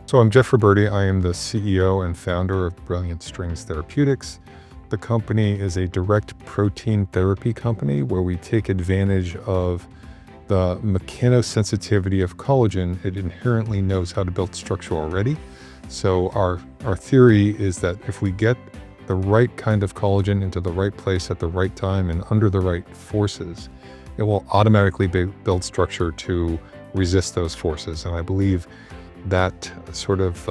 So I'm Jeff Ruberti. I am the CEO and founder of BrilliantStrings Therapeutics. The company is a direct protein therapy company where we take advantage of the mechano-sensitivity of collagen. It inherently knows how to build structure already. So our theory is that if we get the right kind of collagen into the right place at the right time and under the right forces, it will automatically build structure to resist those forces. And I believe that sort of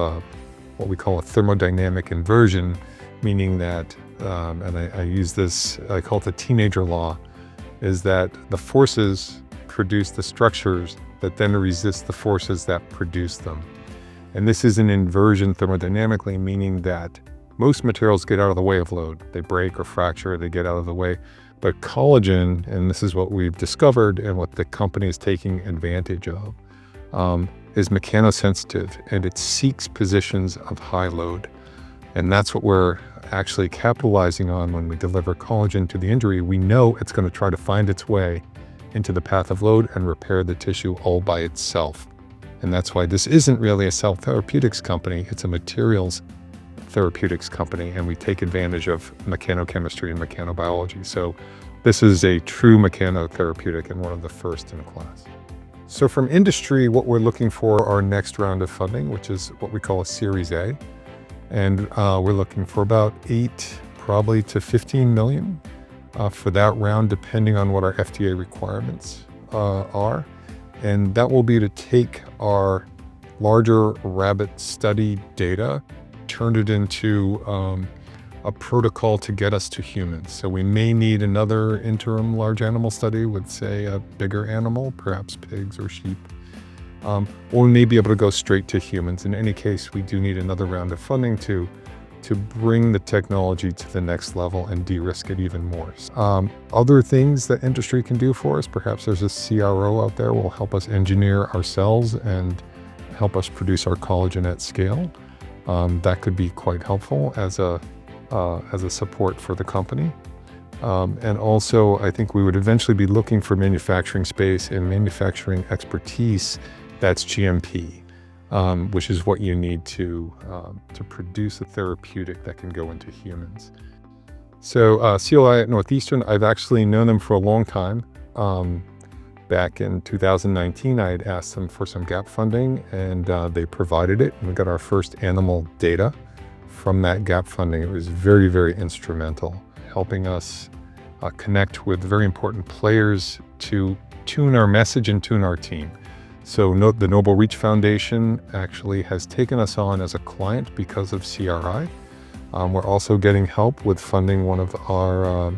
what we call a thermodynamic inversion, meaning that, and I use this, I call it the teenager law, is that the forces produce the structures that then resist the forces that produce them. And this is an inversion thermodynamically, meaning that most materials get out of the way of load. They break or fracture, they get out of the way. But collagen, and this is what we've discovered and what the company is taking advantage of, is mechano-sensitive, and it seeks positions of high load. And that's what we're actually capitalizing on when we deliver collagen to the injury. We know it's going to try to find its way into the path of load and repair the tissue all by itself. And that's why this isn't really a cell therapeutics company, it's a materials therapeutics company, and we take advantage of mechanochemistry and mechanobiology. So this is a true mechanotherapeutic and one of the first in class. So from industry, what we're looking for our next round of funding, which is what we call a Series A. And we're looking for about 8, probably to 15 million for that round, depending on what our FDA requirements are. And that will be to take our larger rabbit study data, turn it into a protocol to get us to humans. So we may need another interim large animal study with, say, a bigger animal, perhaps pigs or sheep. Or we may be able to go straight to humans. In any case, we do need another round of funding to bring the technology to the next level and de-risk it even more. Other things that industry can do for us, perhaps there's a CRO out there will help us engineer our cells and help us produce our collagen at scale. That could be quite helpful as a support for the company. And also, I think we would eventually be looking for manufacturing space and manufacturing expertise that's GMP, which is what you need to produce a therapeutic that can go into humans. So CLI at Northeastern, I've actually known them for a long time. Back in 2019, I had asked them for some gap funding, and they provided it. And we got our first animal data from that gap funding. It was very, very instrumental, helping us connect with very important players to tune our message and tune our team. So the Noble Reach Foundation actually has taken us on as a client because of CRI. We're also getting help with funding one of our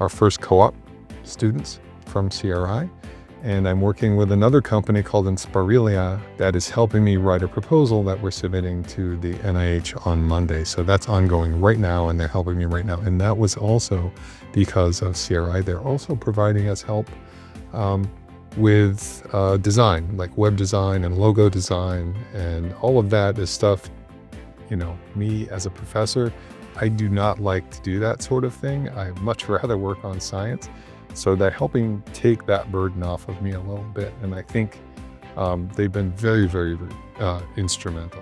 first co-op students from CRI. And I'm working with another company called Inspirilia that is helping me write a proposal that we're submitting to the NIH on Monday. So that's ongoing right now, and they're helping me right now. And that was also because of CRI. They're also providing us help with design, like web design and logo design, and all of that is stuff, me as a professor, I do not like to do that sort of thing. I much rather work on science. So they're helping take that burden off of me a little bit. And I think they've been very, very, very instrumental.